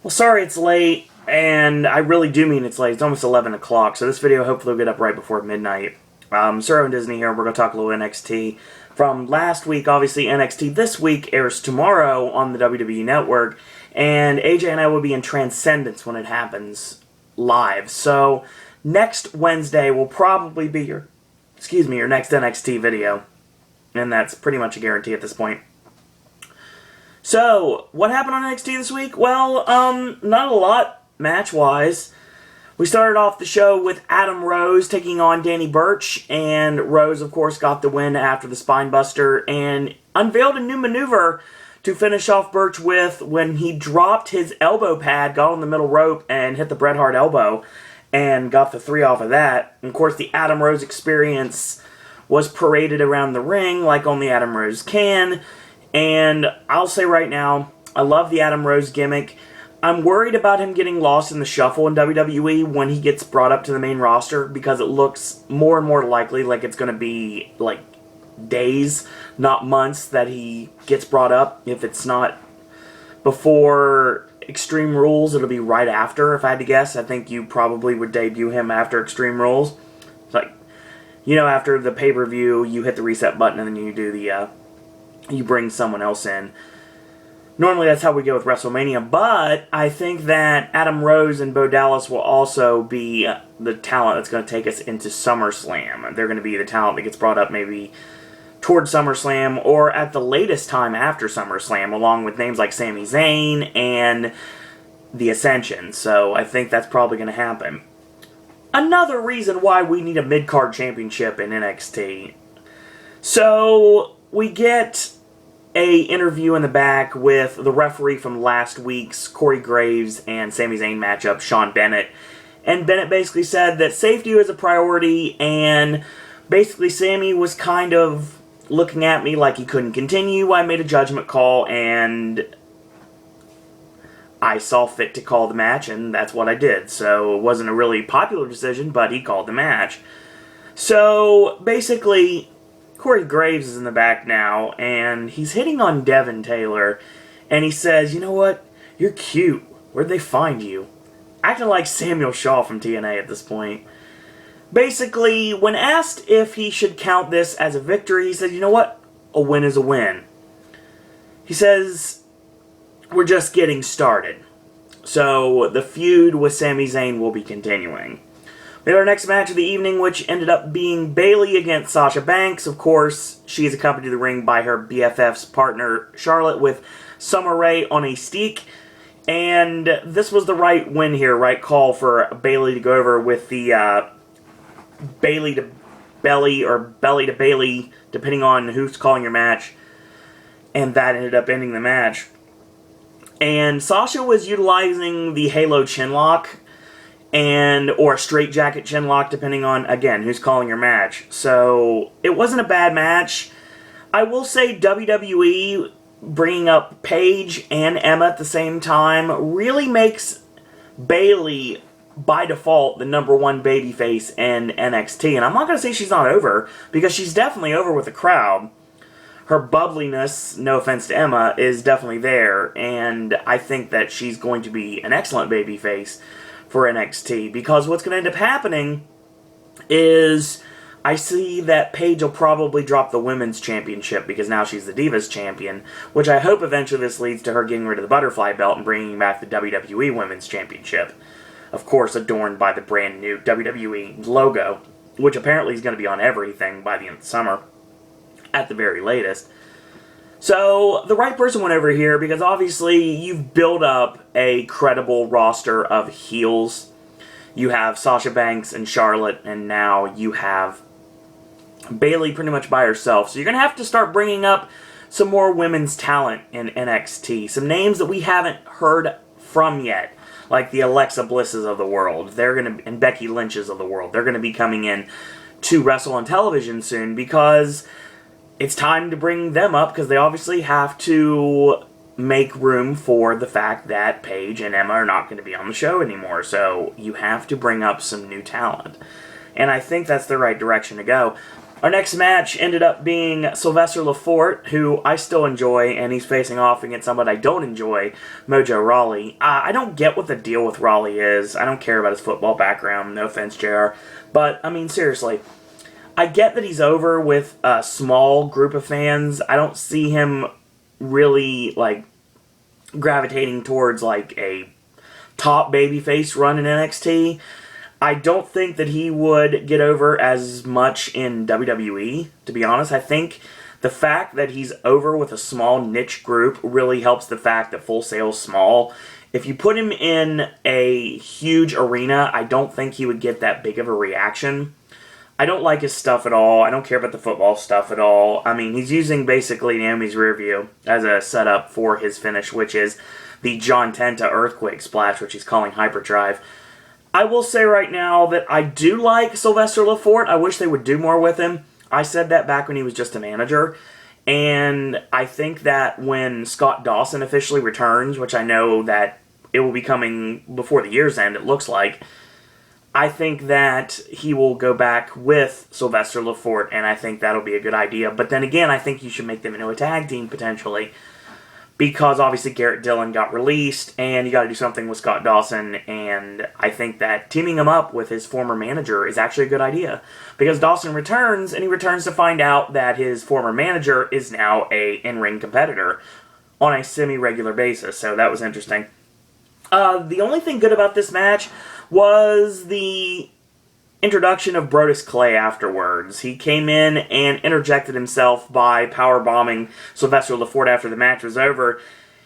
Well, sorry it's late, and I really do mean it's late. It's almost 11 o'clock, so this video hopefully will get up right before midnight. Sir and Disney here. We're going to talk a little NXT. From last week, obviously NXT this week airs tomorrow on the WWE Network, and AJ and I will be in Transcendence when it happens live. So next Wednesday will probably be your next NXT video, and that's pretty much a guarantee at this point. So, what happened on NXT this week? Well, not a lot, match-wise. We started off the show with Adam Rose taking on Danny Burch, and Rose, of course, got the win after the Spinebuster, and unveiled a new maneuver to finish off Burch with when he dropped his elbow pad, got on the middle rope, and hit the Bret Hart elbow, and got the 3 off of that. And of course, the Adam Rose experience was paraded around the ring like only Adam Rose can. And I'll say right now, I love the Adam Rose gimmick. I'm worried about him getting lost in the shuffle in WWE when he gets brought up to the main roster, because it looks more and more likely like it's going to be like days, not months, that he gets brought up. If it's not before Extreme Rules, it'll be right after, if I had to guess. I think you probably would debut him after Extreme Rules. It's like, you know, after the pay-per-view, you hit the reset button and then you do the you bring someone else in. Normally that's how we go with WrestleMania, but I think that Adam Rose and Bo Dallas will also be the talent that's going to take us into SummerSlam. They're going to be the talent that gets brought up maybe toward SummerSlam or at the latest time after SummerSlam, along with names like Sami Zayn and The Ascension. So I think that's probably going to happen. Another reason why we need a mid-card championship in NXT. So we get a interview in the back with the referee from last week's Corey Graves and Sami Zayn matchup, Sean Bennett. And Bennett basically said that safety was a priority, and basically Sami was kind of looking at me like he couldn't continue. I made a judgment call, and I saw fit to call the match, and that's what I did. So it wasn't a really popular decision, but he called the match. So basically, Corey Graves is in the back now, and he's hitting on Devin Taylor, and he says, "You know what? You're cute. Where'd they find you?" Acting like Samuel Shaw from TNA at this point. Basically, when asked if he should count this as a victory, he said, "You know what? A win is a win." He says, "We're just getting started." So, the feud with Sami Zayn will be continuing. We had our next match of the evening, which ended up being Bayley against Sasha Banks. Of course, she is accompanied to the ring by her BFF's partner, Charlotte, with Summer Rae on a steak. And this was the right win here, right call for Bayley to go over with the Bayley to Belly, or Belly to Bayley, depending on who's calling your match. And that ended up ending the match. And Sasha was utilizing the Halo Chinlock, or a straight jacket chinlock, depending on, again, who's calling your match. So, it wasn't a bad match. I will say WWE bringing up Paige and Emma at the same time really makes Bayley, by default, the #1 babyface in NXT. And I'm not going to say she's not over, because she's definitely over with the crowd. Her bubbliness, no offense to Emma, is definitely there. And I think that she's going to be an excellent babyface for NXT, because what's going to end up happening is I see that Paige will probably drop the Women's Championship, because now she's the Divas Champion, which I hope eventually this leads to her getting rid of the Butterfly Belt and bringing back the WWE Women's Championship. Of course, adorned by the brand new WWE logo, which apparently is going to be on everything by the end of the summer, at the very latest. So, the right person went over here, because obviously you've built up a credible roster of heels. You have Sasha Banks and Charlotte, and now you have Bayley pretty much by herself. So you're going to have to start bringing up some more women's talent in NXT. Some names that we haven't heard from yet, like the Alexa Blisses of the world, and Becky Lynch's of the world. They're going to be coming in to wrestle on television soon, because it's time to bring them up, because they obviously have to make room for the fact that Paige and Emma are not going to be on the show anymore. So you have to bring up some new talent. And I think that's the right direction to go. Our next match ended up being Sylvester Lefort, who I still enjoy, and he's facing off against somebody I don't enjoy, Mojo Rawley. I don't get what the deal with Rawley is. I don't care about his football background. No offense, JR. But, I mean, seriously. I get that he's over with a small group of fans. I don't see him really, like, gravitating towards, like, a top babyface run in NXT. I don't think that he would get over as much in WWE, to be honest. I think the fact that he's over with a small niche group really helps the fact that Full Sail's small. If you put him in a huge arena, I don't think he would get that big of a reaction. I don't like his stuff at all. I don't care about the football stuff at all. I mean, he's using basically Naomi's rear view as a setup for his finish, which is the John Tenta Earthquake Splash, which he's calling Hyperdrive. I will say right now that I do like Sylvester Lefort. I wish they would do more with him. I said that back when he was just a manager. And I think that when Scott Dawson officially returns, which I know that it will be coming before the year's end, it looks like, I think that he will go back with Sylvester Lefort, and I think that'll be a good idea. But then again, I think you should make them into a tag team, potentially. Because obviously Garrett Dillon got released, and you got to do something with Scott Dawson, and I think that teaming him up with his former manager is actually a good idea. Because Dawson returns, and he returns to find out that his former manager is now a in-ring competitor on a semi-regular basis, so that was interesting. The only thing good about this match was the introduction of Brodus Clay afterwards. He came in and interjected himself by powerbombing Sylvester Lefort after the match was over.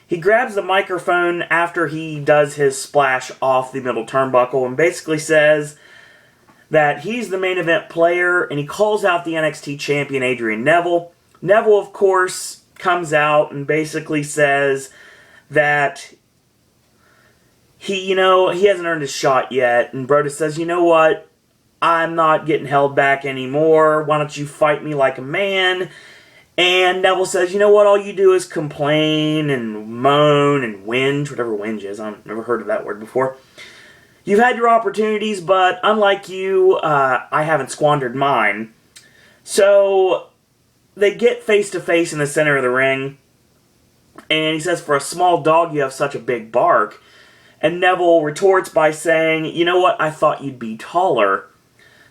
He grabs the microphone after he does his splash off the middle turnbuckle and basically says that he's the main event player, and he calls out the NXT champion Adrian Neville. Neville, of course, comes out and basically says that he hasn't earned his shot yet, and Brodus says, you know what? I'm not getting held back anymore. Why don't you fight me like a man? And Neville says, you know what? All you do is complain and moan and whinge, whatever whinge is. I've never heard of that word before. You've had your opportunities, but unlike you, I haven't squandered mine. So they get face to face in the center of the ring. And he says, for a small dog, you have such a big bark. And Neville retorts by saying, you know what? I thought you'd be taller.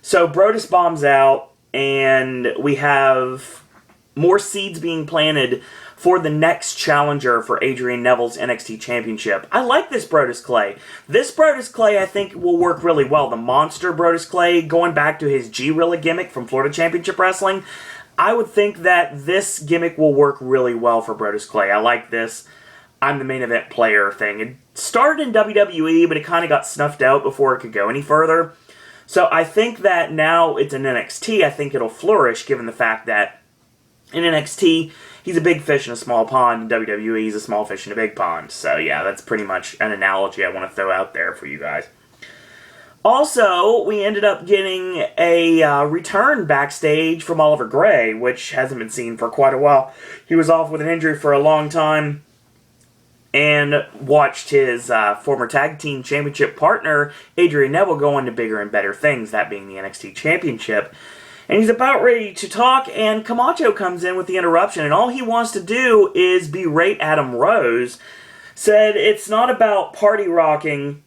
So Brodus bombs out, and we have more seeds being planted for the next challenger for Adrian Neville's NXT Championship. I like this Brodus Clay. This Brodus Clay, I think, will work really well. The monster Brodus Clay, going back to his G-Rilla gimmick from Florida Championship Wrestling, I would think that this gimmick will work really well for Brodus Clay. I like this I'm the main event player thing. It started in WWE, but it kind of got snuffed out before it could go any further. So I think that now it's in NXT, I think it'll flourish, given the fact that in NXT, he's a big fish in a small pond. In WWE, he's a small fish in a big pond. So yeah, that's pretty much an analogy I want to throw out there for you guys. Also, we ended up getting a return backstage from Oliver Gray, which hasn't been seen for quite a while. He was off with an injury for a long time, and watched his former tag team championship partner, Adrian Neville, go on to bigger and better things, that being the NXT Championship. And he's about ready to talk, and Camacho comes in with the interruption, and all he wants to do is berate Adam Rose. Said it's not about party rocking,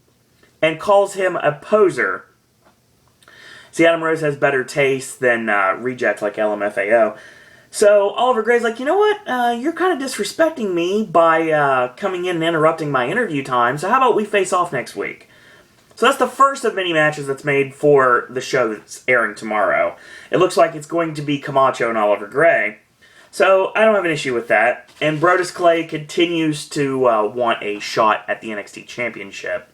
and calls him a poser. See, Adam Rose has better taste than rejects like LMFAO. So Oliver Gray's like, you know what? You're kind of disrespecting me by coming in and interrupting my interview time, so how about we face off next week? So that's the first of many matches that's made for the show that's airing tomorrow. It looks like it's going to be Camacho and Oliver Gray. So I don't have an issue with that. And Brodus Clay continues to want a shot at the NXT Championship.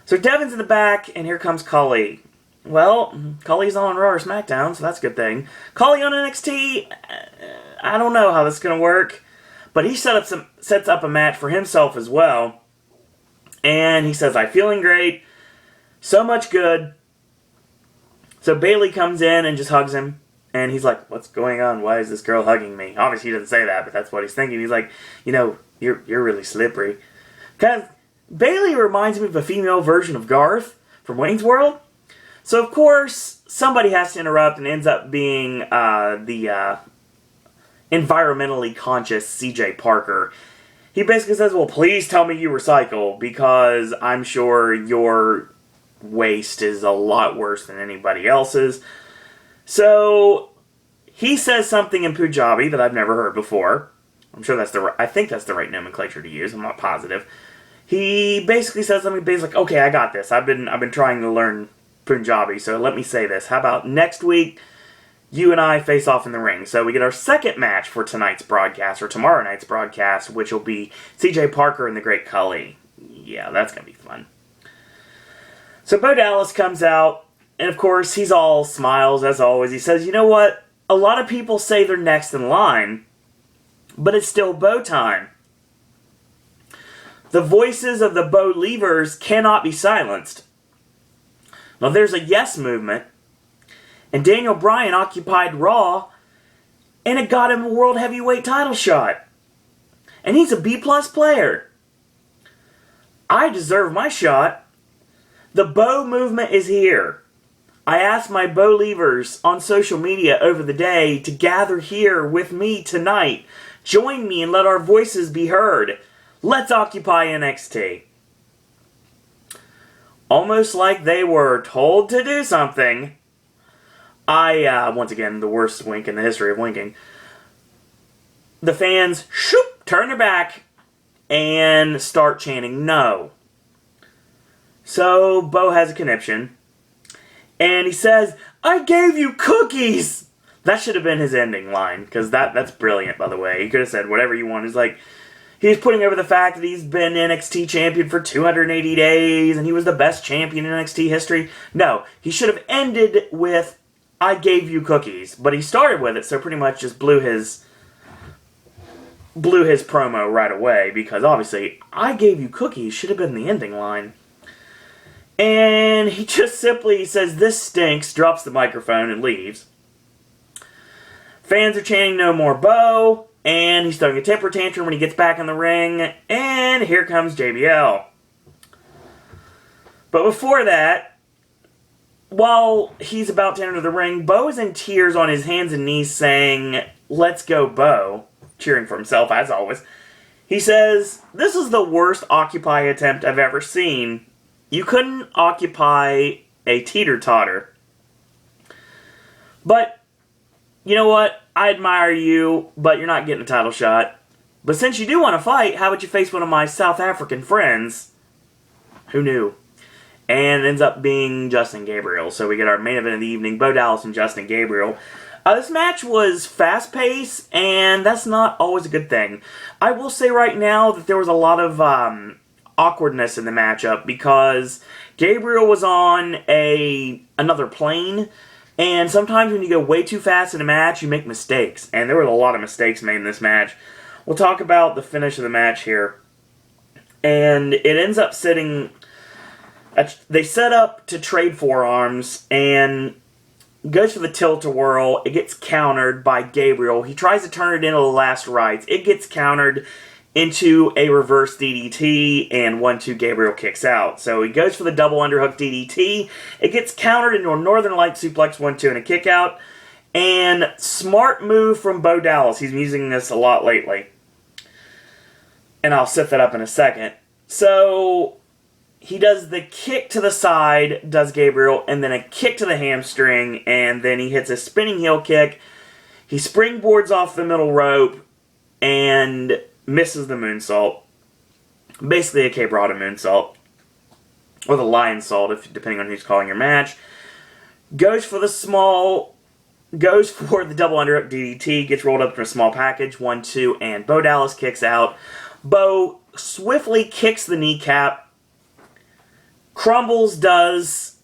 So Devin's in the back, and here comes Khali. Well, Khali's on Raw or SmackDown, so that's a good thing. Khali on NXT, I don't know how this is going to work, but he sets up a match for himself as well. And he says, I'm feeling great, so much good. So Bayley comes in and just hugs him, and he's like, what's going on? Why is this girl hugging me? Obviously he doesn't say that, but that's what he's thinking. He's like, you know, you're really slippery. Because Bayley reminds me of a female version of Garth from Wayne's World. So, of course, somebody has to interrupt, and ends up being the environmentally conscious CJ Parker. He basically says, well, please tell me you recycle, because I'm sure your waste is a lot worse than anybody else's. So, he says something in Punjabi that I've never heard before. I'm sure I think that's the right nomenclature to use. I'm not positive. He basically says something basic, okay, I got this. I've been trying to learn Punjabi, so let me say this. How about next week, you and I face off in the ring? So we get our second match for tonight's broadcast, or tomorrow night's broadcast, which will be CJ Parker and the Great Khali. Yeah, that's going to be fun. So Bo Dallas comes out, and of course, he's all smiles as always. He says, you know what? A lot of people say they're next in line, but it's still Bo time. The voices of the Bo leavers cannot be silenced. Now there's a yes movement, and Daniel Bryan occupied Raw, and it got him a World Heavyweight title shot. And he's a B-plus player. I deserve my shot. The Bo movement is here. I asked my Bo leavers on social media over the day to gather here with me tonight. Join me and let our voices be heard. Let's occupy NXT. Almost like they were told to do something. Once again, the worst wink in the history of winking. The fans, turn their back and start chanting no. So, Bo has a conniption. And he says, I gave you cookies! That should have been his ending line, because that's brilliant, by the way. He could have said whatever you want. He's like, he's putting over the fact that he's been NXT champion for 280 days, and he was the best champion in NXT history. No, he should have ended with, I gave you cookies. But he started with it, so pretty much just blew his promo right away, because obviously, I gave you cookies should have been the ending line. And he just simply says, this stinks, drops the microphone, and leaves. Fans are chanting no more Bo, and he's throwing a temper tantrum when he gets back in the ring, and here comes JBL. But before that, while he's about to enter the ring, Bo is in tears on his hands and knees saying, let's go Bo, cheering for himself as always. He says, this is the worst Occupy attempt I've ever seen. You couldn't occupy a teeter-totter. But, you know what? I admire you, but you're not getting a title shot. But since you do want to fight, how about you face one of my South African friends? Who knew? And it ends up being Justin Gabriel. So we get our main event of the evening, Bo Dallas and Justin Gabriel. This match was fast-paced, and that's not always a good thing. I will say right now that there was a lot of awkwardness in the matchup, because Gabriel was on another plane, and sometimes when you go way too fast in a match, you make mistakes, and there were a lot of mistakes made in this match. We'll talk about the finish of the match here, and it ends up they set up to trade forearms, and goes for the tilt-a-whirl. It gets countered by Gabriel. He tries to turn it into the last rites. It gets countered into a reverse DDT, and 1-2 Gabriel kicks out. So he goes for the double underhook DDT. It gets countered into a Northern Light suplex 1-2 and a kick out. And smart move from Bo Dallas. He's been using this a lot lately. And I'll set that up in a second. So he does the kick to the side, does Gabriel, and then a kick to the hamstring, and then he hits a spinning heel kick. He springboards off the middle rope and misses the moonsault. Basically a K-Brada moonsault. Or the lion salt, depending on who's calling your match. Goes for the double underhook DDT, gets rolled up in a small package, 1-2, and Bo Dallas kicks out. Bo swiftly kicks the kneecap. Crumbles does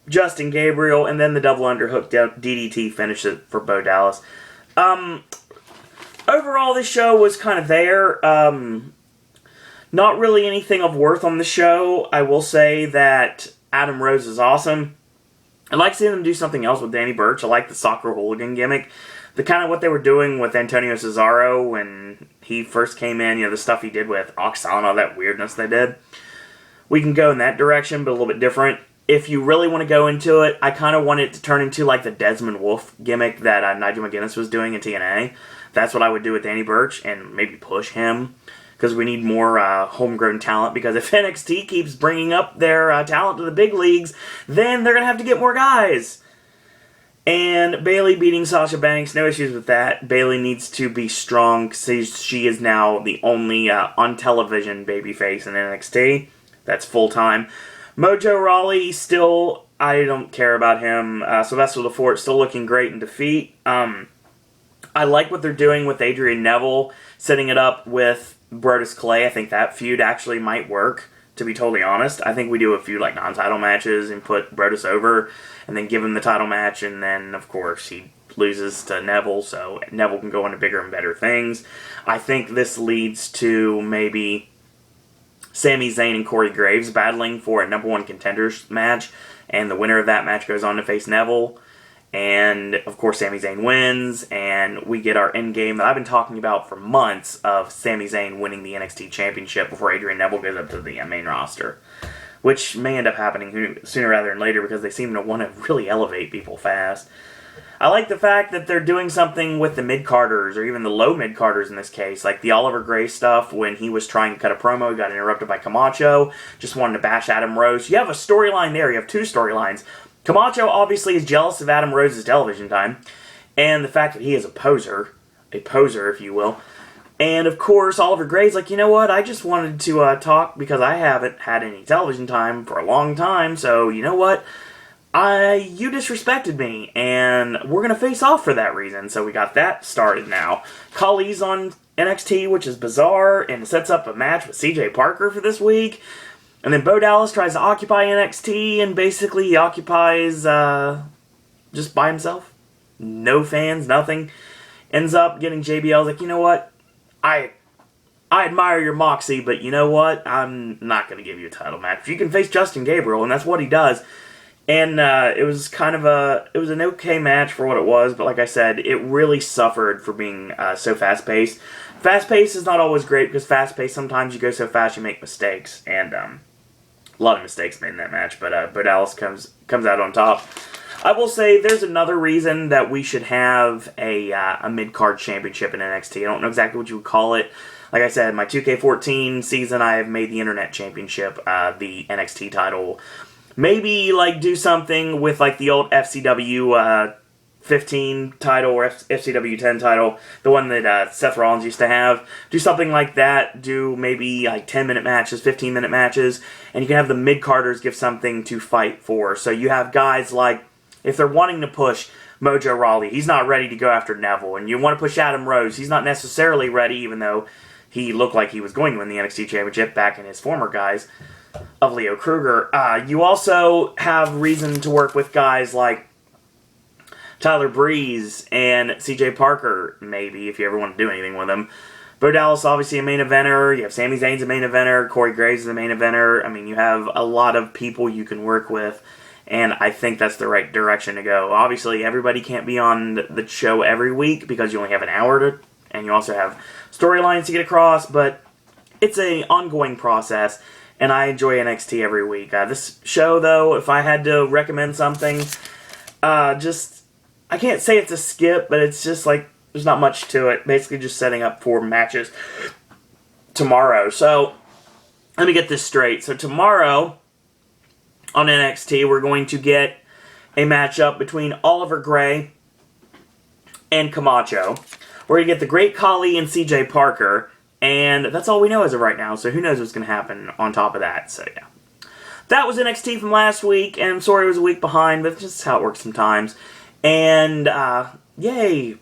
Justin Gabriel, and then the double underhook DDT finishes it for Bo Dallas. Overall, this show was kind of there. Not really anything of worth on the show. I will say that Adam Rose is awesome. I like seeing them do something else with Danny Burch. I like the soccer hooligan gimmick. The kind of what they were doing with Antonio Cesaro when he first came in, the stuff he did with Oksana, that weirdness they did. We can go in that direction, but a little bit different. if you really want to go into it, I kind of want it to turn into like the Desmond Wolfe gimmick that Nigel McGuinness was doing in TNA. That's what I would do with Danny Burch, and maybe push him, because we need more homegrown talent, because if NXT keeps bringing up their talent to the big leagues, then they're going to have to get more guys. And Bayley beating Sasha Banks, no issues with that. Bayley needs to be strong, because she is now the only on-television babyface in NXT. That's full-time. Mojo Rawley, still, I don't care about him. Sylvester LaForte still looking great in defeat. I like what they're doing with Adrian Neville, setting it up with Brodus Clay. I think that feud actually might work, to be totally honest. I think we do a few like non-title matches and put Brodus over, and then give him the title match, and then, of course, he loses to Neville, so Neville can go into bigger and better things. I think this leads to maybe Sami Zayn and Corey Graves battling for a number one contenders match, and the winner of that match goes on to face Neville. And, of course, Sami Zayn wins, and we get our end game that I've been talking about for months of Sami Zayn winning the NXT Championship before Adrian Neville goes up to the main roster. Which may end up happening sooner rather than later, because they seem to want to really elevate people fast. I like the fact that they're doing something with the mid-carders, or even the low mid-carders in this case, like the Oliver Gray stuff when he was trying to cut a promo, he got interrupted by Camacho, just wanted to bash Adam Rose. You have a storyline there, you have two storylines. Camacho obviously is jealous of Adam Rose's television time, and the fact that he is a poser if you will. And of course, Oliver Gray's like, you know what, I just wanted to talk because I haven't had any television time for a long time, so you know what, you disrespected me, and we're going to face off for that reason. So we got that started now. Khali's on NXT, which is bizarre, and sets up a match with CJ Parker for this week. And then Bo Dallas tries to occupy NXT, and basically he occupies just by himself. No fans, nothing. Ends up getting JBL's like, you know what? I admire your moxie, but you know what? I'm not going to give you a title match. You can face Justin Gabriel, and that's what he does. And it was kind of it was an okay match for what it was, but like I said, it really suffered for being so fast-paced. Fast-paced is not always great, because fast-paced, sometimes you go so fast you make mistakes, and a lot of mistakes made in that match, but Bo Dallas comes out on top. I will say there's another reason that we should have a mid-card championship in NXT. I don't know exactly what you would call it. Like I said, my 2K14 season, I have made the Internet Championship the NXT title. Maybe like do something with like the old FCW 15 title or FCW 10 title, the one that Seth Rollins used to have. Do something like that. Do maybe like 10-minute matches, 15-minute matches, and you can have the mid-carders give something to fight for. So you have guys like, if they're wanting to push Mojo Rawley, he's not ready to go after Neville, and you want to push Adam Rose, he's not necessarily ready, even though he looked like he was going to win the NXT Championship back in his former guise of Leo Kruger. You also have reason to work with guys like Tyler Breeze and CJ Parker, maybe, if you ever want to do anything with them. Bo Dallas, obviously a main eventer. You have Sami Zayn's a main eventer. Corey Graves is a main eventer. I mean, you have a lot of people you can work with, and I think that's the right direction to go. Obviously, everybody can't be on the show every week because you only have an hour and you also have storylines to get across, but it's an ongoing process, and I enjoy NXT every week. This show, though, if I had to recommend something, I can't say it's a skip, but it's just like, there's not much to it. Basically just setting up for matches tomorrow. So, let me get this straight. So tomorrow on NXT, we're going to get a matchup between Oliver Gray and Camacho. We're going to get the Great Khali and CJ Parker, and that's all we know as of right now, so who knows what's going to happen on top of that. So, yeah. That was NXT from last week, and I'm sorry it was a week behind, but it's just how it works sometimes. And, yay,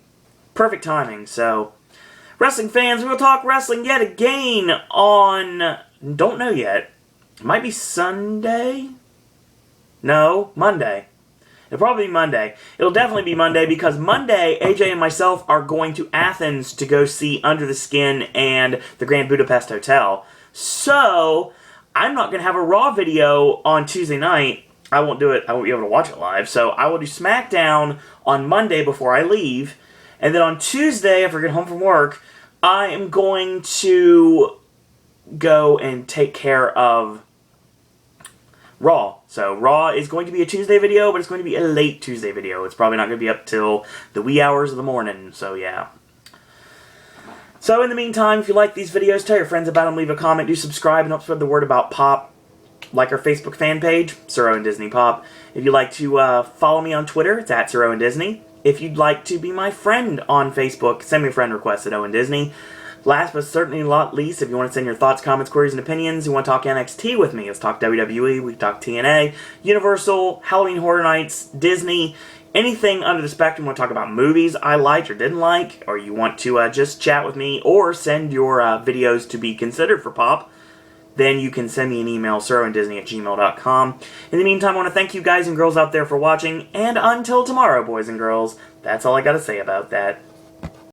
perfect timing. So, wrestling fans, we'll talk wrestling yet again on, don't know yet, it might be Sunday? No, Monday. It'll probably be Monday. It'll definitely be Monday, because Monday, AJ and myself are going to Athens to go see Under the Skin and the Grand Budapest Hotel. So, I'm not going to have a Raw video on Tuesday night. I won't do it. I won't be able to watch it live. So I will do SmackDown on Monday before I leave. And then on Tuesday, after I get home from work, I am going to go and take care of Raw. So Raw is going to be a Tuesday video, but it's going to be a late Tuesday video. It's probably not going to be up till the wee hours of the morning, so yeah. So in the meantime, if you like these videos, tell your friends about them, leave a comment, do subscribe, and help spread the word about Pop. Like our Facebook fan page, Sir Owen Disney Pop. If you'd like to follow me on Twitter, it's at Sir Owen Disney. If you'd like to be my friend on Facebook, send me a friend request at Owen Disney. Last but certainly not least, if you want to send your thoughts, comments, queries, and opinions, you want to talk NXT with me, let's talk WWE, we can talk TNA, Universal, Halloween Horror Nights, Disney, anything under the spectrum. You want to talk about movies I liked or didn't like, or you want to just chat with me, or send your videos to be considered for Pop, then you can send me an email, siroandisney@gmail.com. In the meantime, I want to thank you guys and girls out there for watching, and until tomorrow, boys and girls, that's all I got to say about that.